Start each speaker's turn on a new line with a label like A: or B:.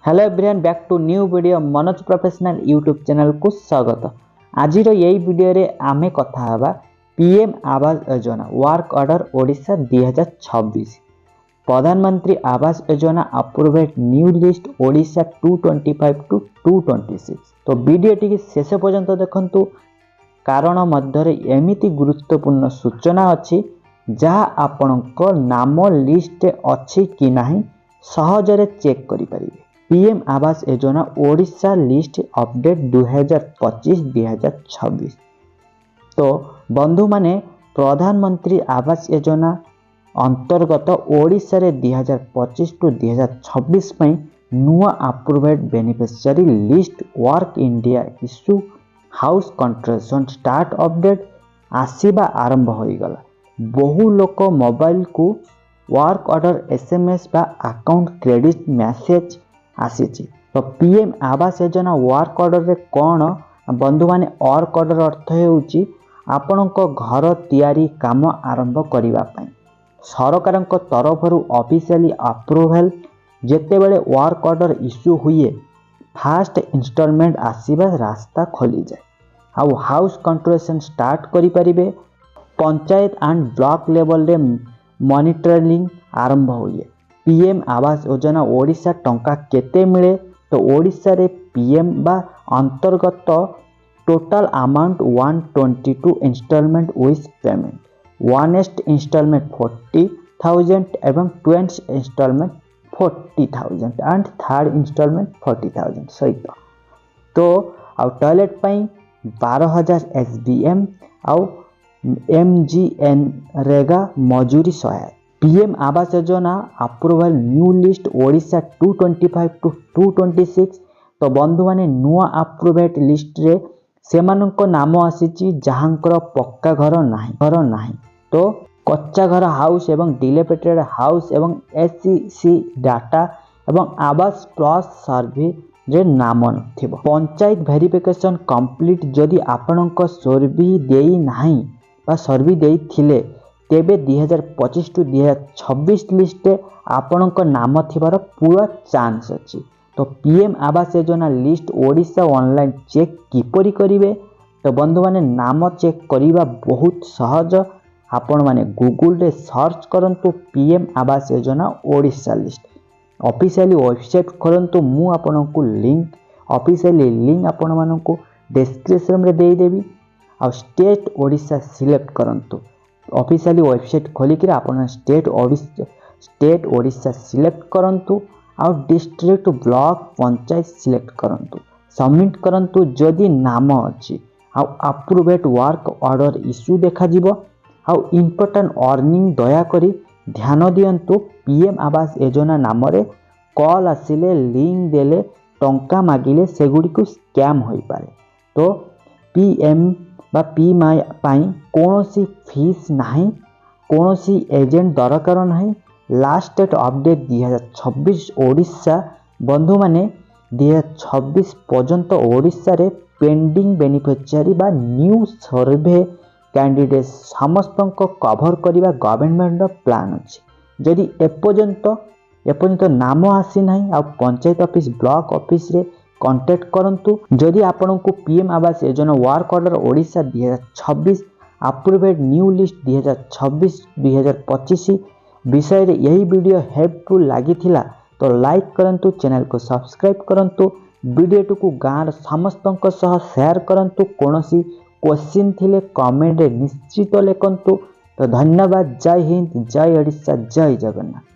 A: Hello everyone, back to new video Manoj professional YouTube channel को स्वागत। आज यही वीडियो रे आमे कथा हवा पीएम आवास योजना work order Odisha 2026 Pradhanmantri Awas Yojana approved new list Odisha 225 to 226। तो वीडियो टी शेष पर्यंत देखंतु कारण मध्य एमिति गुरुत्वपूर्ण सूचना अच्छी जहाँ आपणक नाम लिस्ट अच्छी कि नहीं सहजरे चेक करि परिबे। पीएम आवास योजना ओडिशा लिस्ट अपडेट 2025-2026। तो बंधु माने प्रधानमंत्री आवास योजना अंतर्गत ओडिशा रे 2025 टू 2026 पई नुआ approved beneficiary list work India issue house construction start update आसीबा आरंभ होई गला। बहु लोक मोबाइल को वर्क ऑर्डर एसएमएस बा अकाउंट क्रेडिट मैसेज आसीची। तो पीएम आवास योजना वर्क ऑर्डर रे कौन बंधु माने वर्क ऑर्डर अर्थ हेउची आपणक घर तैयारी काम आरंभ करिवा पई सरकारक तरफरु ऑफिशियली अप्रूवल जेतेबेले वर्क ऑर्डर इश्यू हुए फास्ट इंस्टॉलमेंट आसीबा रास्ता खोली जाए आउ हाउस कंस्ट्रक्शन स्टार्ट करि परिबे। पंचायत एंड ब्लॉक लेवल रे मॉनिटरिंग आरंभ हुए। पीएम आवास योजना ओडिशा टंका केते मिले तो ओडिशा रे पीएम बा अंतर्गत total amount 122 installment with payment. वनेस्ट इंस्टॉलमेंट 40,000 एवं 20 इंस्टॉलमेंट 40,000 एंड थर्ड इंस्टॉलमेंट 40,000 सहित। तो आउ टॉयलेट पई 12,000 एसबीएम आउ एमजीएन रेगा मजूरी सहायता। PM Awas Yojana approval new list Odisha 225 to 226। तो बंधु माने नुआ अप्रूव्ड लिस्ट रे सेमानंको नाम आसीची जहांकर पक्का घर नाही तो कच्चा घर हाउस एवं डिलेपेटेड हाउस एवं एससीसी डाटा एवं आवास प्लस सर्वे रे नाम नथिबो। पंचायत वेरिफिकेशन कंप्लीट जदि आपणक सर्वे देई नाही बा सर्वे देई थिले तेबे 2025 टू 2026 लिस्ट आपणक नाम थिबार पूरा चांस अछि। तो पीएम आवास योजना लिस्ट ओडिशा ऑनलाइन चेक किपरि करिवे तो बंधु माने नाम चेक करिबा बहुत सहज। आपण माने गूगल रे सर्च करंतु पीएम आवास योजना ओडिशा लिस्ट ऑफिशियली वेबसाइट खोलंतु मु आपनकु लिंक ऑफिशियली लिंक आपण मानकु डिस्क्रिप्शन रे देई देबी। आ स्टेट ओडिशा सिलेक्ट करंतु ऑफिशियली वेबसाइट खोलिक आपण स्टेट ओडिशा सिलेक्ट करंतु आ डिस्ट्रिक्ट ब्लॉक पंचायत सिलेक्ट करंतु सबमिट करंतु। जदि नाम अछि आ अप्रूव्ड वर्क ऑर्डर इश्यू देखा जिवो आ इंपोर्टेंट अर्निंग दया करी ध्यान दियंतु। पीएम आवास योजना नाम रे कॉल आसिले लिंक देले टंका मागिले सेगुडी को स्कैम होई पारे। तो पीएम बा पी माई पाई कोनोसी फीस नाही कोनोसी एजेंट दरकार नाही। लास्ट डेट अपडेट 2026 ओडिशा बंधु माने 2026 पर्यंत ओडिशा रे पेंडिंग बेनिफिशियरी बा न्यू सर्वे कैंडिडेट समस्त को कवर करिबा गवर्नमेंट रो प्लान अछि। जदि एपर्यंत नाम आसी नाही आ पंचायत ऑफिस ब्लॉक ऑफिस रे कांटेक्ट करंतु। जदि आपनकु पीएम आवास योजना work order Odisha 2026 approved new list 2026-2025 विषय रे यही वीडियो हेल्पफुल लागि थिला तो लाइक करंतु, चैनल को सब्सक्राइब करंतु, वीडियो को गाँव समस्तक सह शेयर करंतु। कोनोसी क्वेश्चन थिले कमेंट रे निश्चित लिखंतु। तो धन्यवाद। जय हिंद, जय ओडिशा, जय जगन्नाथ।